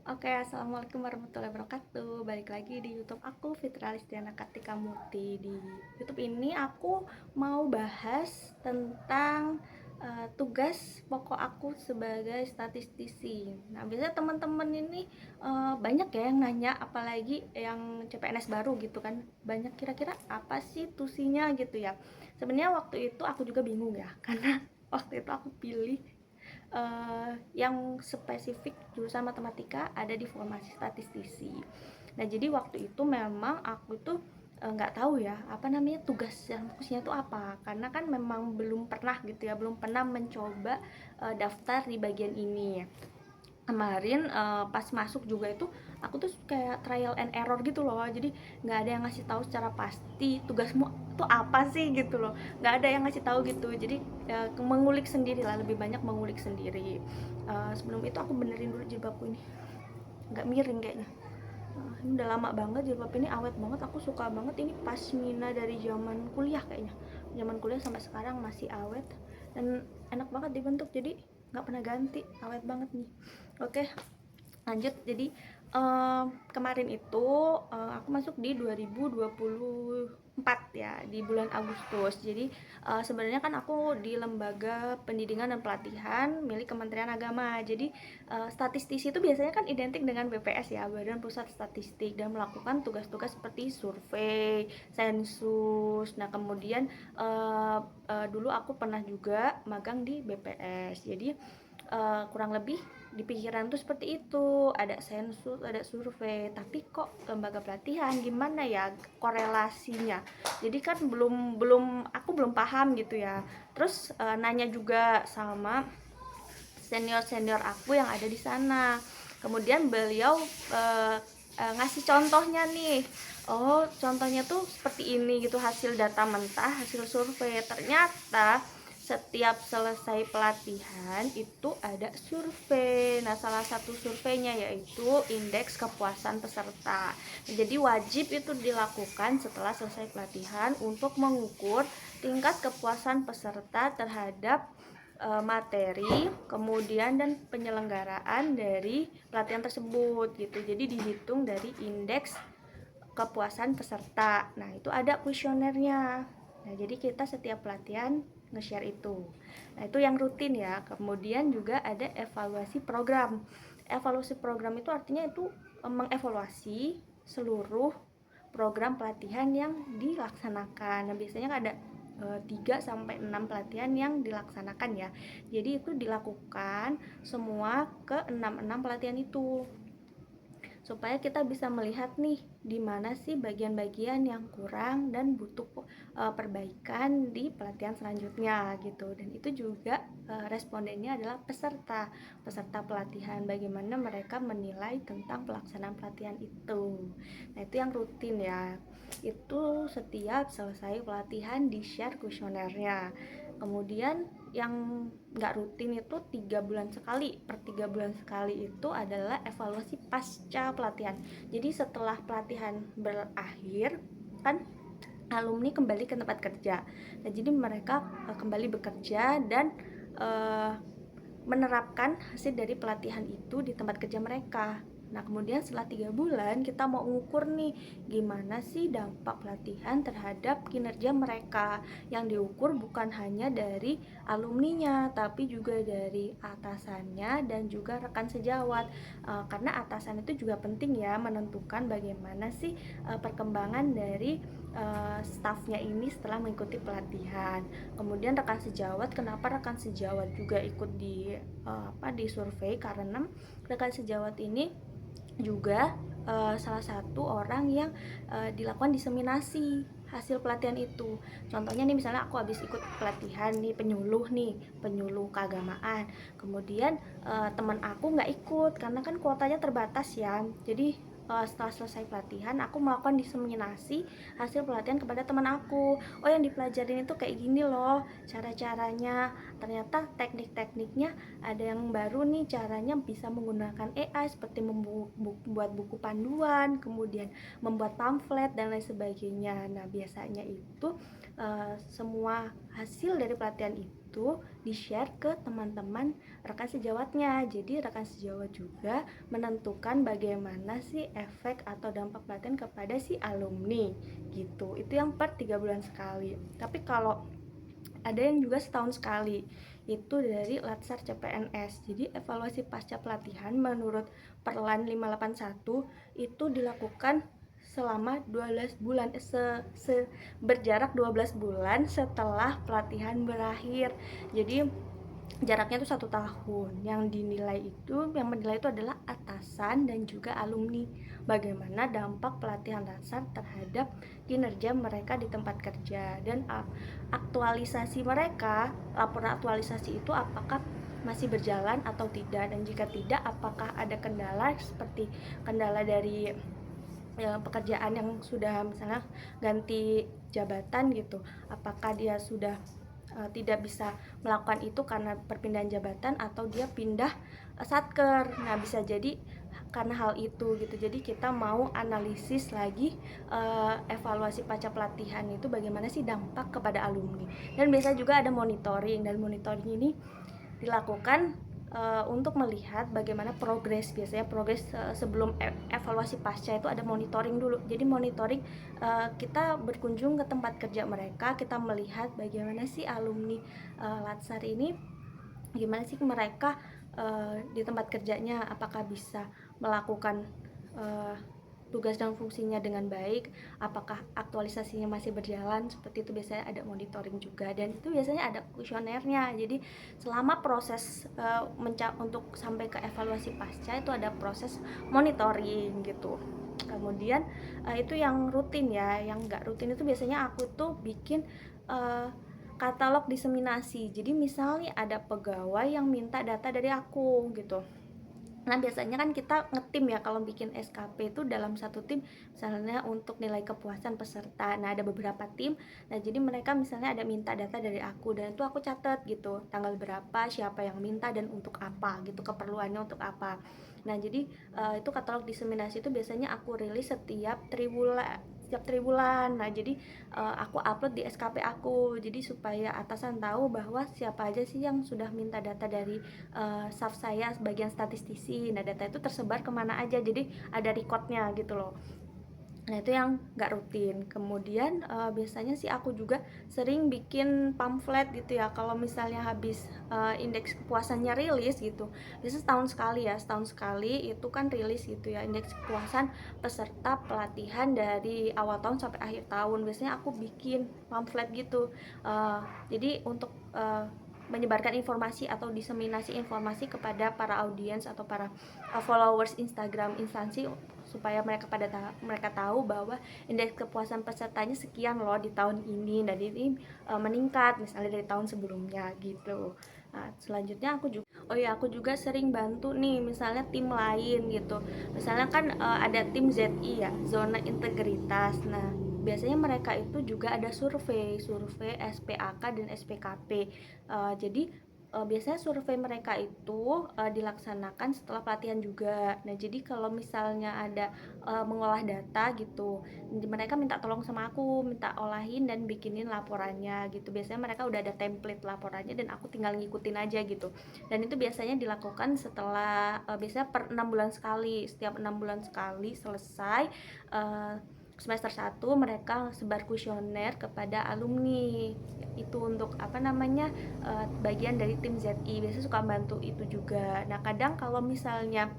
Oke, assalamualaikum warahmatullahi wabarakatuh. Balik lagi di YouTube aku, Fitri Alistiana Kartika Murti. Di YouTube ini aku mau bahas tentang tugas pokok aku sebagai statistisi. Nah, biasanya teman-teman ini banyak ya yang nanya, apalagi yang CPNS baru gitu kan. Banyak kira-kira apa sih tusinya gitu ya. Sebenarnya waktu itu aku juga bingung ya, karena waktu itu aku pilih yang spesifik jurusan matematika ada di formasi statistisi. Nah, jadi waktu itu memang aku tuh nggak tahu ya apa namanya tugasnya itu apa, karena kan memang belum pernah gitu ya, belum pernah mencoba daftar di bagian ini. Kemarin pas masuk juga itu aku tuh kayak trial and error gitu loh, jadi nggak ada yang ngasih tahu secara pasti tugasmu tuh apa sih gitu loh, nggak ada yang ngasih tahu gitu. Jadi mengulik sendiri lah, lebih banyak mengulik sendiri. Sebelum itu aku benerin dulu jilbabku ini, nggak miring kayaknya. Ini udah lama banget jilbab ini, awet banget, aku suka banget. Ini pasmina dari zaman kuliah kayaknya, zaman kuliah sampai sekarang masih awet dan enak banget dibentuk, jadi nggak pernah ganti, awet banget nih. Oke, lanjut. Jadi kemarin itu aku masuk di 2024 ya, di bulan Agustus. Jadi sebenarnya kan aku di lembaga pendidikan dan pelatihan milik Kementerian Agama. Jadi statistisi itu biasanya kan identik dengan BPS ya, Badan Pusat Statistik, dan melakukan tugas-tugas seperti survei, sensus. Nah, kemudian dulu aku pernah juga magang di BPS. Jadi kurang lebih di pikiran tuh seperti itu, ada sensus, ada survei, tapi kok lembaga pelatihan gimana ya korelasinya. Jadi kan aku belum paham gitu ya. Terus nanya juga sama senior aku yang ada di sana. Kemudian beliau ngasih contohnya nih. Oh, contohnya tuh seperti ini gitu, hasil data mentah, hasil survei. Ternyata setiap selesai pelatihan itu ada survei. Nah, salah satu surveinya yaitu indeks kepuasan peserta. Jadi wajib itu dilakukan setelah selesai pelatihan untuk mengukur tingkat kepuasan peserta terhadap materi, kemudian dan penyelenggaraan dari pelatihan tersebut gitu. Jadi dihitung dari indeks kepuasan peserta. Nah, itu ada kuesionernya. Nah, jadi kita setiap pelatihan nge-share itu. Nah, itu yang rutin ya. Kemudian juga ada evaluasi program. Evaluasi program itu artinya itu mengevaluasi seluruh program pelatihan yang dilaksanakan. Nah, biasanya ada 3 sampai 6 pelatihan yang dilaksanakan ya. Jadi itu dilakukan semua ke 6 pelatihan itu, supaya kita bisa melihat nih di mana sih bagian-bagian yang kurang dan butuh perbaikan di pelatihan selanjutnya gitu. Dan itu juga respondennya adalah peserta pelatihan, bagaimana mereka menilai tentang pelaksanaan pelatihan itu. Nah, itu yang rutin ya, itu setiap selesai pelatihan di share kuesionernya. Kemudian yang nggak rutin itu 3 bulan sekali, per 3 bulan sekali itu adalah evaluasi pasca pelatihan. Jadi setelah pelatihan berakhir kan alumni kembali ke tempat kerja. Nah, jadi mereka kembali bekerja dan menerapkan hasil dari pelatihan itu di tempat kerja mereka. Nah, kemudian setelah 3 bulan kita mau ngukur nih gimana sih dampak pelatihan terhadap kinerja mereka. Yang diukur bukan hanya dari alumninya, tapi juga dari atasannya dan juga rekan sejawat. Karena atasan itu juga penting ya, menentukan bagaimana sih perkembangan dari staffnya ini setelah mengikuti pelatihan. Kemudian rekan sejawat, kenapa rekan sejawat juga ikut di survei, karena rekan sejawat ini juga salah satu orang yang dilakukan diseminasi hasil pelatihan itu. Contohnya nih, misalnya aku habis ikut pelatihan nih, penyuluh keagamaan. Kemudian teman aku nggak ikut karena kan kuotanya terbatas ya. Jadi setelah selesai pelatihan aku melakukan diseminasi hasil pelatihan kepada teman aku. Oh, yang dipelajarin itu kayak gini loh cara-caranya. Ternyata teknik-tekniknya ada yang baru nih, caranya bisa menggunakan AI seperti membuat buku panduan, kemudian membuat pamflet dan lain sebagainya. Nah, biasanya itu semua hasil dari pelatihan itu itu di-share ke teman-teman rekan sejawatnya. Jadi rekan sejawat juga menentukan bagaimana sih efek atau dampak pelatihan kepada si alumni gitu. Itu yang per 3 bulan sekali. Tapi kalau ada yang juga setahun sekali, itu dari Latsar CPNS. Jadi evaluasi pasca pelatihan menurut Perlan 581 itu dilakukan selama 12 bulan berjarak 12 bulan setelah pelatihan berakhir. Jadi jaraknya itu 1 tahun. Yang menilai itu adalah atasan dan juga alumni. Bagaimana dampak pelatihan Latsar terhadap kinerja mereka di tempat kerja, dan aktualisasi mereka, laporan aktualisasi itu apakah masih berjalan atau tidak, dan jika tidak apakah ada kendala seperti kendala dari pekerjaan yang sudah misalnya ganti jabatan gitu, apakah dia sudah tidak bisa melakukan itu karena perpindahan jabatan atau dia pindah satker. Nah, bisa jadi karena hal itu gitu. Jadi kita mau analisis lagi evaluasi pasca pelatihan itu bagaimana sih dampak kepada alumni. Dan biasa juga ada monitoring, dan monitoring ini dilakukan untuk melihat bagaimana progres. Biasanya progres sebelum evaluasi pasca itu ada monitoring dulu. Jadi monitoring, kita berkunjung ke tempat kerja mereka, kita melihat bagaimana sih alumni Latsar ini, gimana sih mereka di tempat kerjanya, apakah bisa melakukan tugas dan fungsinya dengan baik, apakah aktualisasinya masih berjalan, seperti itu. Biasanya ada monitoring juga, dan itu biasanya ada kuesionernya. Jadi selama proses untuk sampai ke evaluasi pasca itu ada proses monitoring gitu. Kemudian itu yang rutin ya. Yang nggak rutin itu biasanya aku tuh bikin katalog diseminasi. Jadi misalnya ada pegawai yang minta data dari aku gitu. Nah, biasanya kan kita ngetim ya kalau bikin SKP itu dalam satu tim, misalnya untuk nilai kepuasan peserta. Nah, ada beberapa tim. Nah, jadi mereka misalnya ada minta data dari aku, dan itu aku catat gitu, tanggal berapa, siapa yang minta, dan untuk apa gitu, keperluannya untuk apa. Nah, jadi itu katalog diseminasi itu biasanya aku rilis setiap tribulan. Nah, jadi aku upload di SKP aku, jadi supaya atasan tahu bahwa siapa aja sih yang sudah minta data dari staff saya sebagian statistisi. Nah, data itu tersebar kemana aja, jadi ada recordnya gitu loh. Nah, itu yang nggak rutin. Kemudian biasanya sih aku juga sering bikin pamflet gitu ya, kalau misalnya habis indeks kepuasannya rilis gitu. Biasanya setahun sekali itu kan rilis gitu ya, indeks kepuasan peserta pelatihan dari awal tahun sampai akhir tahun. Biasanya aku bikin pamflet gitu. Jadi untuk menyebarkan informasi atau diseminasi informasi kepada para audiens atau para followers Instagram instansi, supaya mereka tahu bahwa indeks kepuasan pesertanya sekian loh di tahun ini, dan ini meningkat misalnya dari tahun sebelumnya gitu. Nah, selanjutnya aku juga sering bantu nih misalnya tim lain gitu. Misalnya kan ada tim ZI ya, zona integritas. Nah, biasanya mereka itu juga ada survei SPAK dan SPKP. Jadi biasanya survei mereka itu dilaksanakan setelah pelatihan juga. Nah, jadi kalau misalnya ada mengolah data gitu, mereka minta tolong sama aku, minta olahin dan bikinin laporannya gitu. Biasanya mereka udah ada template laporannya, dan aku tinggal ngikutin aja gitu. Dan itu biasanya dilakukan setelah biasanya per 6 bulan sekali. Setiap 6 bulan sekali selesai semester 1 mereka sebar kuesioner kepada alumni. Itu untuk bagian dari tim ZI. Biasanya suka bantu itu juga. Nah, kadang kalau misalnya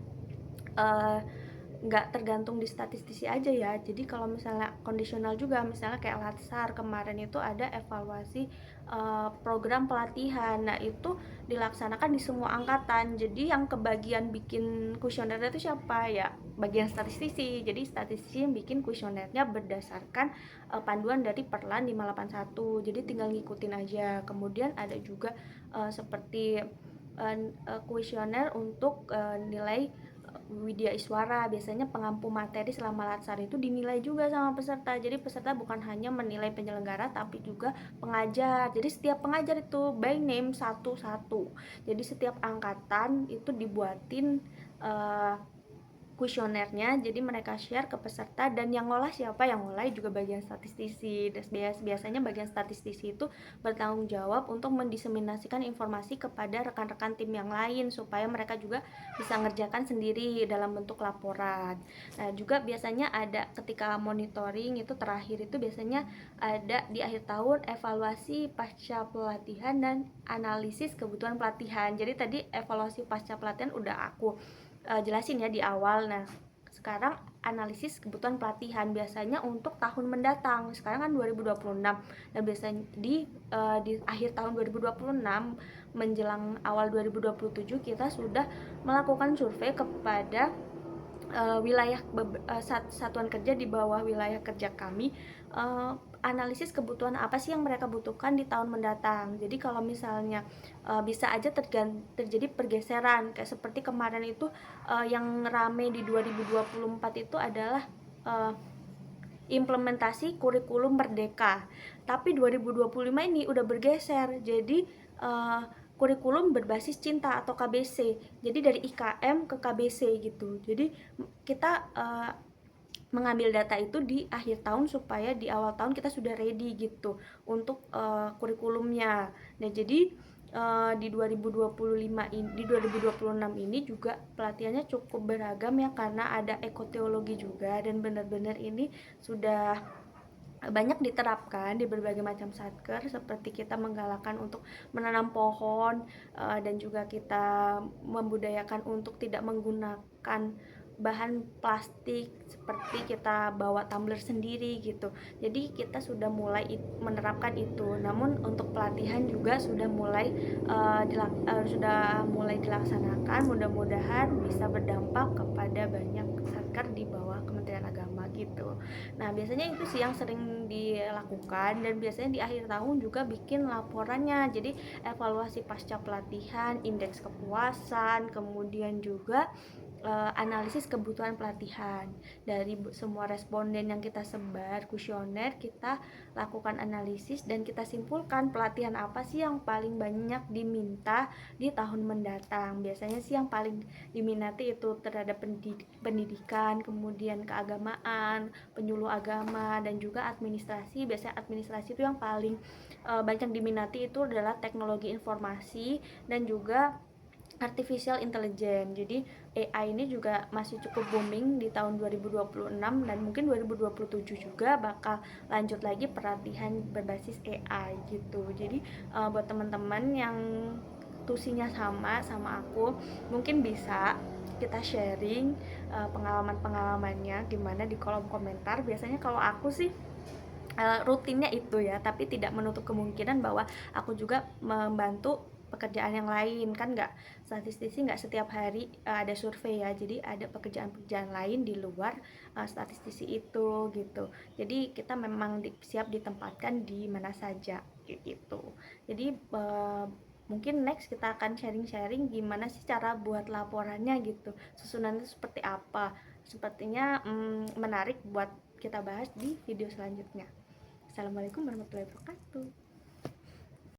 nggak tergantung di statistisi aja ya, jadi kalau misalnya kondisional juga, misalnya kayak Latsar kemarin itu ada evaluasi program pelatihan. Nah, itu dilaksanakan di semua angkatan, jadi yang kebagian bikin kuesionernya itu siapa ya, bagian statistisi. Jadi statistisi yang bikin kuesionernya berdasarkan panduan dari Perlan 581, jadi tinggal ngikutin aja. Kemudian ada juga seperti kuesioner untuk nilai Widya Iswara. Biasanya pengampu materi selama Latsar itu dinilai juga sama peserta. Jadi peserta bukan hanya menilai penyelenggara tapi juga pengajar. Jadi setiap pengajar itu by name satu-satu. Jadi setiap angkatan itu dibuatin kuesionernya, jadi mereka share ke peserta, dan yang ngolah siapa? Yang ngolah juga bagian statistisi. Dan biasanya bagian statistisi itu bertanggung jawab untuk mendiseminasikan informasi kepada rekan-rekan tim yang lain supaya mereka juga bisa ngerjakan sendiri dalam bentuk laporan. Nah, juga biasanya ada ketika monitoring itu terakhir itu biasanya ada di akhir tahun evaluasi pasca pelatihan dan analisis kebutuhan pelatihan. Jadi tadi evaluasi pasca pelatihan udah aku jelasin ya di awal. Nah, sekarang analisis kebutuhan pelatihan biasanya untuk tahun mendatang. Sekarang kan 2026. Dan biasanya di akhir tahun 2026 menjelang awal 2027 kita sudah melakukan survei kepada wilayah satuan kerja di bawah wilayah kerja kami, analisis kebutuhan apa sih yang mereka butuhkan di tahun mendatang. Jadi kalau misalnya bisa aja terjadi pergeseran kayak seperti kemarin itu, yang rame di 2024 itu adalah implementasi kurikulum merdeka. Tapi 2025 ini udah bergeser jadi kurikulum berbasis cinta atau KBC. Jadi dari IKM ke KBC gitu. Jadi kita mengambil data itu di akhir tahun supaya di awal tahun kita sudah ready gitu untuk kurikulumnya. Nah, jadi di 2026 ini juga pelatihannya cukup beragam ya, karena ada ekoteologi juga, dan benar-benar ini sudah banyak diterapkan di berbagai macam satker, seperti kita menggalakkan untuk menanam pohon, dan juga kita membudayakan untuk tidak menggunakan bahan plastik, seperti kita bawa tumbler sendiri gitu. Jadi kita sudah mulai menerapkan itu. Namun untuk pelatihan juga sudah mulai dilaksanakan. Mudah-mudahan bisa berdampak kepada banyak satker di bawah Kementerian Agama gitu. Nah, biasanya itu sih yang sering dilakukan, dan biasanya di akhir tahun juga bikin laporannya. Jadi evaluasi pasca pelatihan, indeks kepuasan, kemudian juga analisis kebutuhan pelatihan. Dari semua responden yang kita sebar kuesioner, kita lakukan analisis dan kita simpulkan pelatihan apa sih yang paling banyak diminta di tahun mendatang. Biasanya sih yang paling diminati itu terhadap pendidikan, kemudian keagamaan, penyuluh agama, dan juga administrasi. Biasanya administrasi itu yang paling banyak diminati itu adalah teknologi informasi dan juga artificial intelligence. Jadi AI ini juga masih cukup booming di tahun 2026, dan mungkin 2027 juga bakal lanjut lagi pelatihan berbasis AI gitu. Jadi buat teman-teman yang tusinya sama aku, mungkin bisa kita sharing pengalaman-pengalamannya gimana di kolom komentar. Biasanya kalau aku sih rutinnya itu ya, tapi tidak menutup kemungkinan bahwa aku juga membantu pekerjaan yang lain. Kan nggak, statistisi nggak setiap hari ada survei ya, jadi ada pekerjaan-pekerjaan lain di luar statistisi itu gitu. Jadi kita memang siap ditempatkan di mana saja gitu. Jadi mungkin next kita akan sharing-sharing gimana sih cara buat laporannya gitu, susunannya seperti apa. Sepertinya menarik buat kita bahas di video selanjutnya. Assalamualaikum warahmatullahi wabarakatuh.